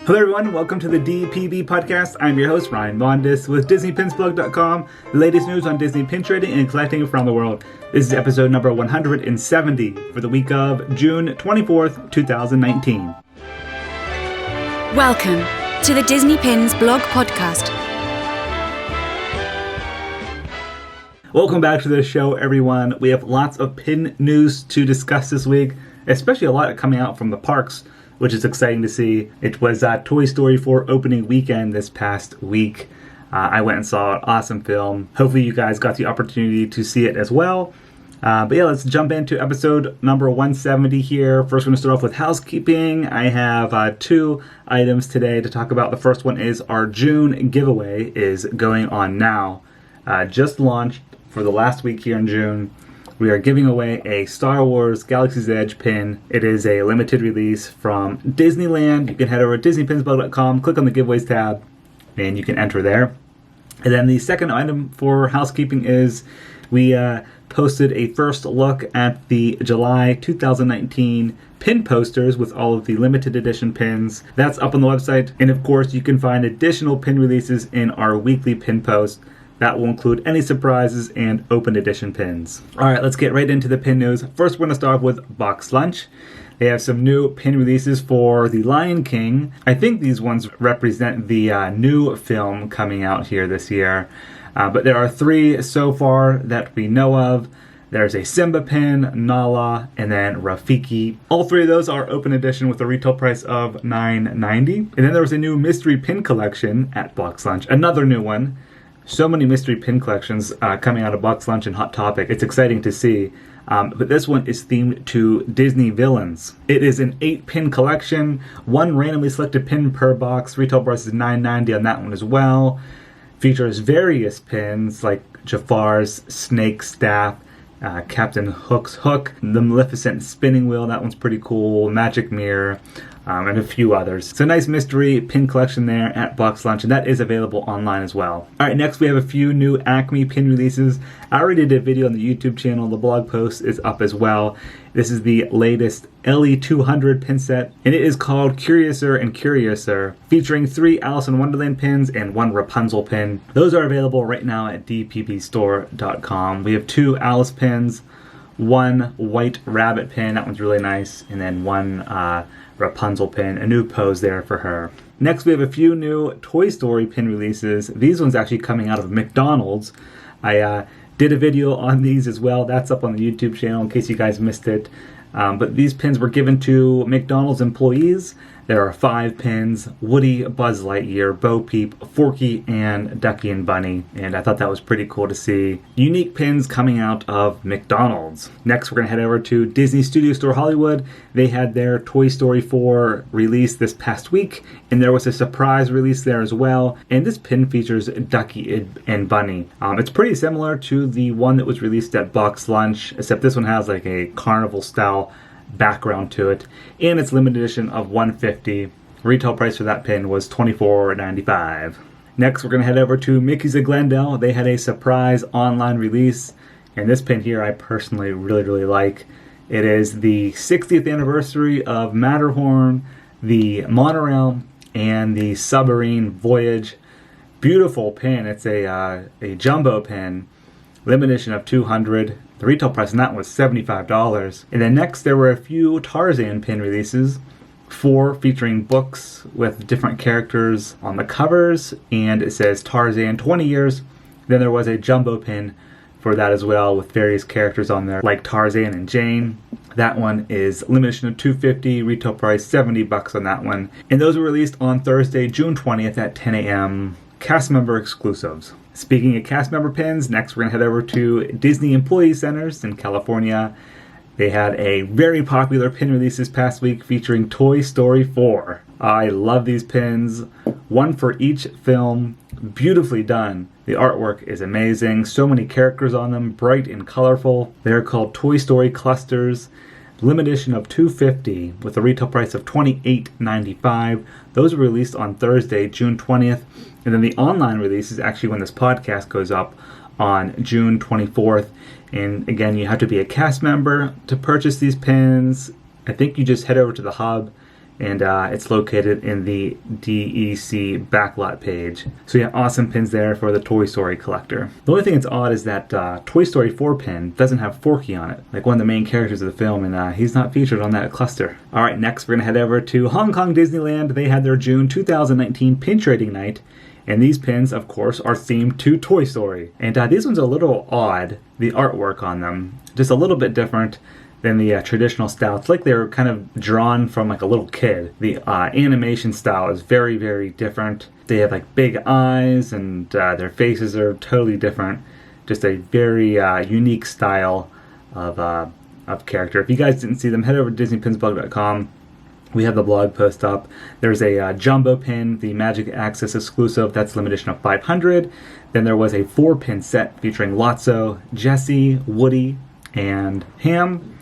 Hello everyone, welcome to the DPB podcast. I'm your host, Ryan Bondis with DisneyPinsBlog.com, the latest news on Disney pin trading and collecting from the world. This is episode number 170 for the week of June 24th, 2019. Welcome to the Disney Pins Blog Podcast. Welcome back to the show, everyone. We have lots of pin news to discuss this week, especially a lot coming out from the parks, which is exciting to see. It was Toy Story 4 opening weekend this past week. I went and saw an awesome film. Hopefully you guys got the opportunity to see it as well. But yeah, let's jump into episode number 170 here. First, we're going to start off with housekeeping. I have two items today to talk about. The first one is our June giveaway is going on now. Just launched for the last week here in June. We are giving away a Star Wars Galaxies Edge pin. It is a limited release from Disneyland. You can head over to DisneyPinsBlog.com, click on the giveaways tab, and you can enter there. And then the second item for housekeeping is we posted a first look at the July 2019 pin posters with all of the limited edition pins. That's up on the website. And of course, you can find additional pin releases in our weekly pin post. That will include any surprises and open edition pins. Alright, let's get right into the pin news. First, we're going to start with BoxLunch. They have some new pin releases for The Lion King. I think these ones represent the new film coming out here this year. But there are three so far that we know of. There's a Simba pin, Nala, and then Rafiki. All three of those are open edition with a retail price of $9.90. And then there was a new mystery pin collection at BoxLunch. Another new one. So many mystery pin collections coming out of BoxLunch and Hot Topic. It's exciting to see. But this one is themed to Disney villains. It is an 8-pin collection. One randomly selected pin per box. Retail price is $9.90 on that one as well. Features various pins like Jafar's snake staff, Captain Hook's hook, the Maleficent spinning wheel. That one's pretty cool. Magic mirror. And a few others. It's a nice mystery pin collection there at BoxLunch, and that is available online as well. Alright, next we have a few new Acme pin releases. I already did a video on the YouTube channel. The blog post is up as well. This is the latest LE200 pin set, and it is called Curiouser and Curiouser, featuring 3 Alice in Wonderland pins and 1 Rapunzel pin. Those are available right now at dpbstore.com. We have 2 Alice pins, 1 White Rabbit pin, that one's really nice, and then 1 Rapunzel pin, a new pose there for her. Next, we have a few new Toy Story pin releases. These ones actually coming out of McDonald's. I did a video on these as well. That's up on the YouTube channel in case you guys missed it. But these pins were given to McDonald's employees. There are 5 pins: Woody, Buzz Lightyear, Bo Peep, Forky, and Ducky and Bunny. And I thought that was pretty cool to see. Unique pins coming out of McDonald's. Next, we're going to head over to Disney Studio Store Hollywood. They had their Toy Story 4 release this past week, and there was a surprise release there as well. And this pin features Ducky and Bunny. It's pretty similar to the one that was released at BoxLunch, except this one has like a carnival style background to it, and it's limited edition of $150. Retail price for that pin was $24.95. Next, we're going to head over to Mickey's of Glendale. They had a surprise online release, and this pin here I personally really like. It is the 60th anniversary of Matterhorn, the monorail, and the submarine voyage. Beautiful pin. It's a jumbo pin, limited edition of 200. The retail price on that was $75. And then next, there were a few Tarzan pin releases, 4 featuring books with different characters on the covers, and it says Tarzan 20 years. Then there was a jumbo pin for that as well with various characters on there, like Tarzan and Jane. That one is limited edition of $250, retail price $70 on that one. And those were released on Thursday, June 20th at 10 a.m. Cast member exclusives. Speaking of cast member pins, next we're going to head over to Disney Employee Centers in California. They had a very popular pin release this past week featuring Toy Story 4. I love these pins. 1 for each film. Beautifully done. The artwork is amazing. So many characters on them, bright and colorful. They're called Toy Story Clusters. Limited edition of $250 with a retail price of $28.95. Those were released on Thursday, June 20th. And then the online release is actually when this podcast goes up on June 24th. And again, you have to be a cast member to purchase these pins. I think you just head over to the hub and it's located in the DEC backlot page. So yeah, awesome pins there for the Toy Story collector. The only thing that's odd is that Toy Story 4 pin doesn't have Forky on it, like one of the main characters of the film, and he's not featured on that cluster. Alright, next we're going to head over to Hong Kong Disneyland. They had their June 2019 pin trading night, and these pins, of course, are themed to Toy Story. And these ones are a little odd, the artwork on them, just a little bit different than the traditional style. It's like they were kind of drawn from like a little kid. The animation style is very, very different. They have like big eyes, and their faces are totally different. Just a very unique style of character. If you guys didn't see them, head over to DisneyPinsBlog.com. We have the blog post up. There's a jumbo pin, the Magic Access exclusive, that's limited edition of 500. Then there was a 4-pin set featuring Lotso, Jessie, Woody, and Ham.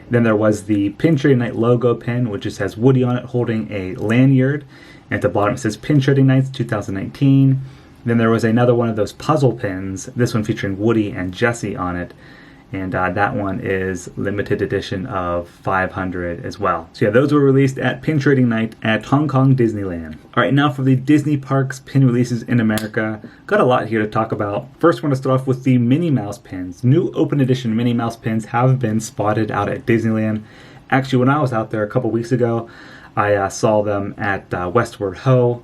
Then there was the Pin Trading Night logo pin, which just has Woody on it holding a lanyard. And at the bottom it says Pin Trading Nights 2019. Then there was another one of those puzzle pins, this one featuring Woody and Jessie on it. And that one is limited edition of 500 as well. So yeah, those were released at Pin Trading Night at Hong Kong Disneyland. Alright, now for the Disney Parks pin releases in America. Got a lot here to talk about. First, we're going to start off with the Minnie Mouse pins. New open edition Minnie Mouse pins have been spotted out at Disneyland. Actually, when I was out there a couple weeks ago, I saw them at Westward Ho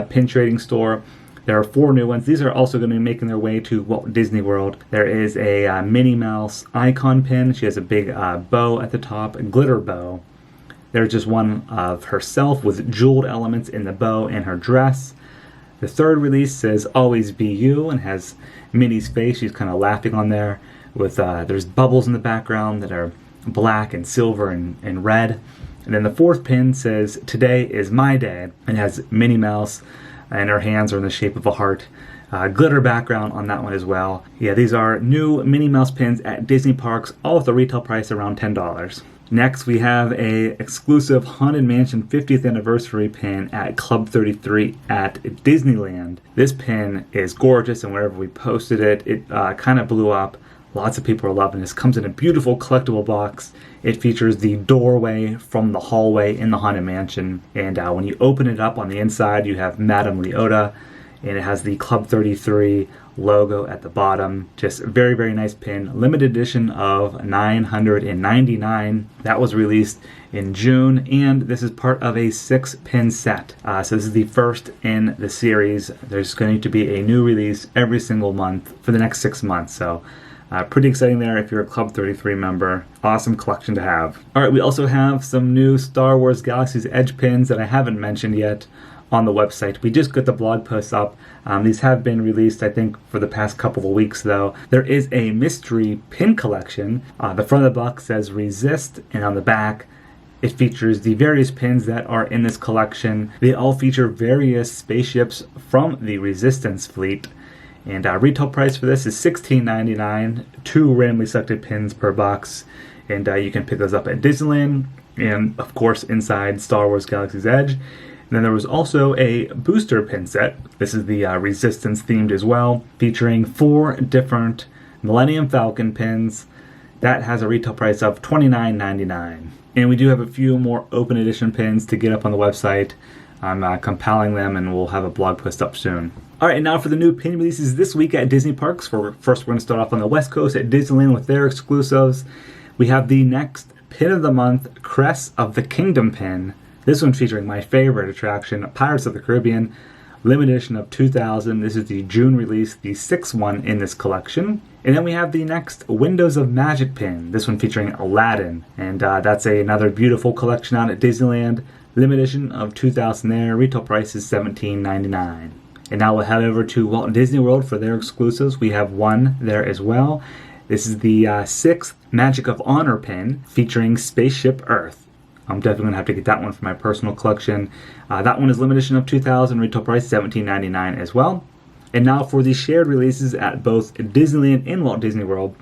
pin trading store. There are 4 new ones. These are also going to be making their way to Walt Disney World. There is a Minnie Mouse icon pin. She has a big bow at the top, a glitter bow. There's just one of herself with jeweled elements in the bow and her dress. The third release says Always Be You and has Minnie's face. She's kind of laughing on there. With there's bubbles in the background that are black and silver and red. And then the fourth pin says Today is My Day and has Minnie Mouse, and her hands are in the shape of a heart. Glitter background on that one as well. Yeah, these are new Minnie Mouse pins at Disney Parks, all with a retail price around $10. Next, we have a exclusive Haunted Mansion 50th Anniversary pin at Club 33 at Disneyland. This pin is gorgeous, and wherever we posted it, it kind of blew up. Lots of people are loving this. Comes in a beautiful collectible box. It features the doorway from the hallway in the Haunted Mansion. And when you open it up on the inside, you have Madame Leota. And it has the Club 33 logo at the bottom. Just a very, very nice pin. Limited edition of 999. That was released in June. And this is part of a 6-pin set. So this is the first in the series. There's going to be a new release every single month for the next 6 months. So pretty exciting there if you're a Club 33 member. Awesome collection to have. Alright, we also have some new Star Wars Galaxies Edge pins that I haven't mentioned yet on the website. We just got the blog posts up. These have been released, I think, for the past couple of weeks, though. There is a mystery pin collection. The front of the box says Resist, and on the back it features the various pins that are in this collection. They all feature various spaceships from the Resistance fleet. And retail price for this is $16.99, 2 randomly selected pins per box. And you can pick those up at Disneyland and, of course, inside Star Wars Galaxy's Edge. And then there was also a booster pin set. This is the Resistance themed as well, featuring 4 different Millennium Falcon pins. That has a retail price of $29.99. And we do have a few more open edition pins to get up on the website. I'm compiling them, and we'll have a blog post up soon. Alright, now for the new pin releases this week at Disney Parks. First, we're going to start off on the West Coast at Disneyland with their exclusives. We have the next Pin of the Month, Crest of the Kingdom pin. This one featuring my favorite attraction, Pirates of the Caribbean, limited edition of 2000. This is the June release, the 6th one in this collection. And then we have the next Windows of Magic pin, this one featuring Aladdin. And that's another beautiful collection out at Disneyland. Limited edition of 2000 there. Retail price is $17.99. And now we'll head over to Walt Disney World for their exclusives. We have one there as well. This is the 6th Magic of Honor pin featuring Spaceship Earth. I'm definitely going to have to get that one for my personal collection. That one is limited edition of 2000, retail price $17.99 as well. And now for the shared releases at both Disneyland and Walt Disney World.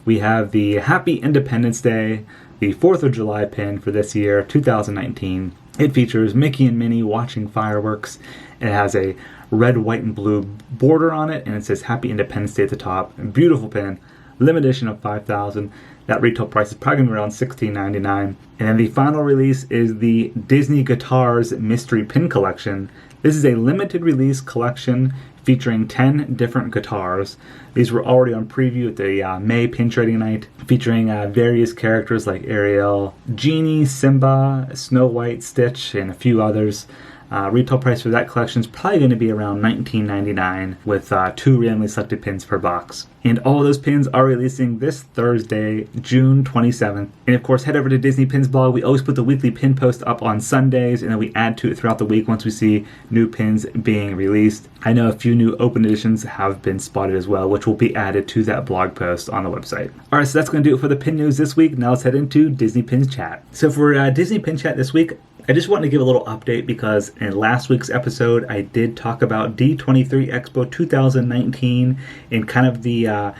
We have the Happy Independence Day, the 4th of July pin for this year, 2019. It features Mickey and Minnie watching fireworks. It has a red, white, and blue border on it, and it says Happy Independence Day at the top. A beautiful pin, limited edition of 5,000. That retail price is probably going to be around $16.99. And then the final release is the Disney Guitars Mystery Pin Collection. This is a limited release collection featuring 10 different guitars. These were already on preview at the May pin trading night, featuring various characters like Ariel, Genie, Simba, Snow White, Stitch, and a few others. Retail price for that collection is probably going to be around $19.99 with 2 randomly selected pins per box. And all those pins are releasing this Thursday, June 27th. And of course, head over to Disney Pins blog. We always put the weekly pin post up on Sundays, and then we add to it throughout the week once we see new pins being released. I know a few new open editions have been spotted as well, which will be added to that blog post on the website. All right, so that's going to do it for the pin news this week. Now let's head into Disney Pins Chat. So for Disney Pin Chat this week, I just wanted to give a little update because in last week's episode, I did talk about D23 Expo 2019 and kind of the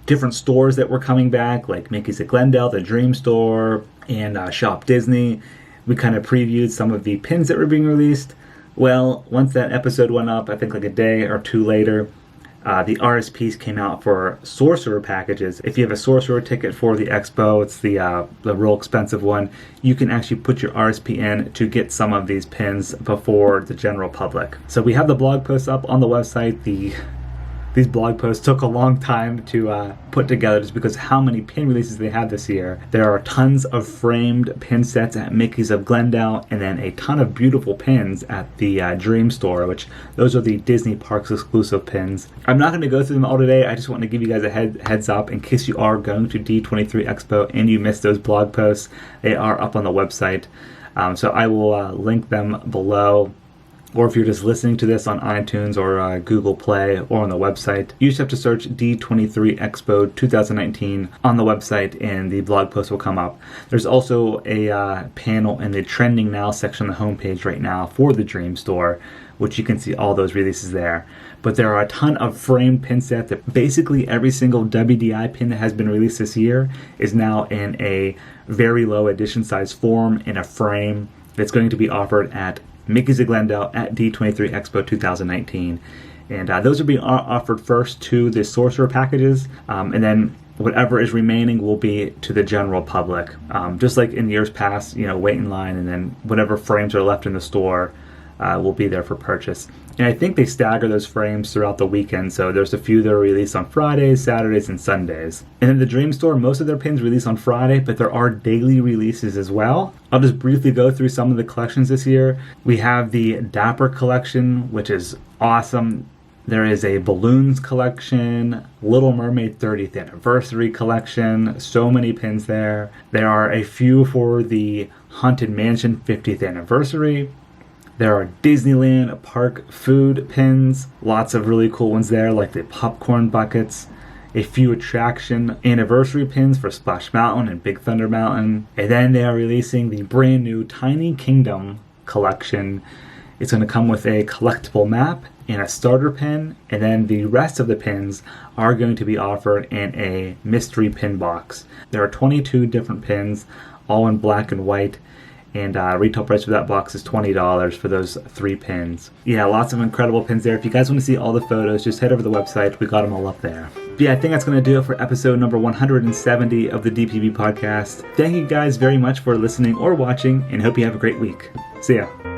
different stores that were coming back, like Mickey's at Glendale, the Dream Store, and Shop Disney. We kind of previewed some of the pins that were being released. Well, once that episode went up, I think like a day or two later, the RSPs came out for Sorcerer packages. If you have a Sorcerer ticket for the Expo, it's the real expensive one, you can actually put your RSP in to get some of these pins before the general public. So we have the blog posts up on the website. These blog posts took a long time to put together just because how many pin releases they have this year. There are tons of framed pin sets at Mickey's of Glendale, and then a ton of beautiful pins at the Dream Store, which those are the Disney Parks exclusive pins. I'm not going to go through them all today. I just want to give you guys a heads up in case you are going to D23 Expo and you missed those blog posts. They are up on the website. So I will link them below. Or if you're just listening to this on iTunes or Google Play or on the website, you just have to search D23 Expo 2019 on the website and the blog post will come up. There's also a panel in the Trending Now section on the homepage right now for the Dream Store, which you can see all those releases there. But there are a ton of framed pin sets that basically every single WDI pin that has been released this year is now in a very low edition size form in a frame that's going to be offered at Mickey's at Glendale at D23 Expo 2019. And those are being offered first to the Sorcerer packages, and then whatever is remaining will be to the general public. Just like in years past, wait in line, and then whatever frames are left in the store will be there for purchase. And I think they stagger those frames throughout the weekend, so there's a few that are released on Fridays, Saturdays, and Sundays. And in the Dream Store, most of their pins release on Friday, but there are daily releases as well. I'll just briefly go through some of the collections this year. We have the Dapper collection, which is awesome. There is a Balloons collection, Little Mermaid 30th Anniversary collection, so many pins there. There are a few for the Haunted Mansion 50th Anniversary. There are Disneyland park food pins, lots of really cool ones there, like the popcorn buckets. A few attraction anniversary pins for Splash Mountain and Big Thunder Mountain. And then they are releasing the brand new Tiny Kingdom collection. It's going to come with a collectible map and a starter pin, and then the rest of the pins are going to be offered in a mystery pin box. There are 22 different pins, all in black and white. And retail price for that box is $20 for those 3 pins. Yeah, lots of incredible pins there. If you guys want to see all the photos, just head over to the website. We got them all up there. But yeah, I think that's going to do it for episode number 170 of the DPB podcast. Thank you guys very much for listening or watching, and hope you have a great week. See ya.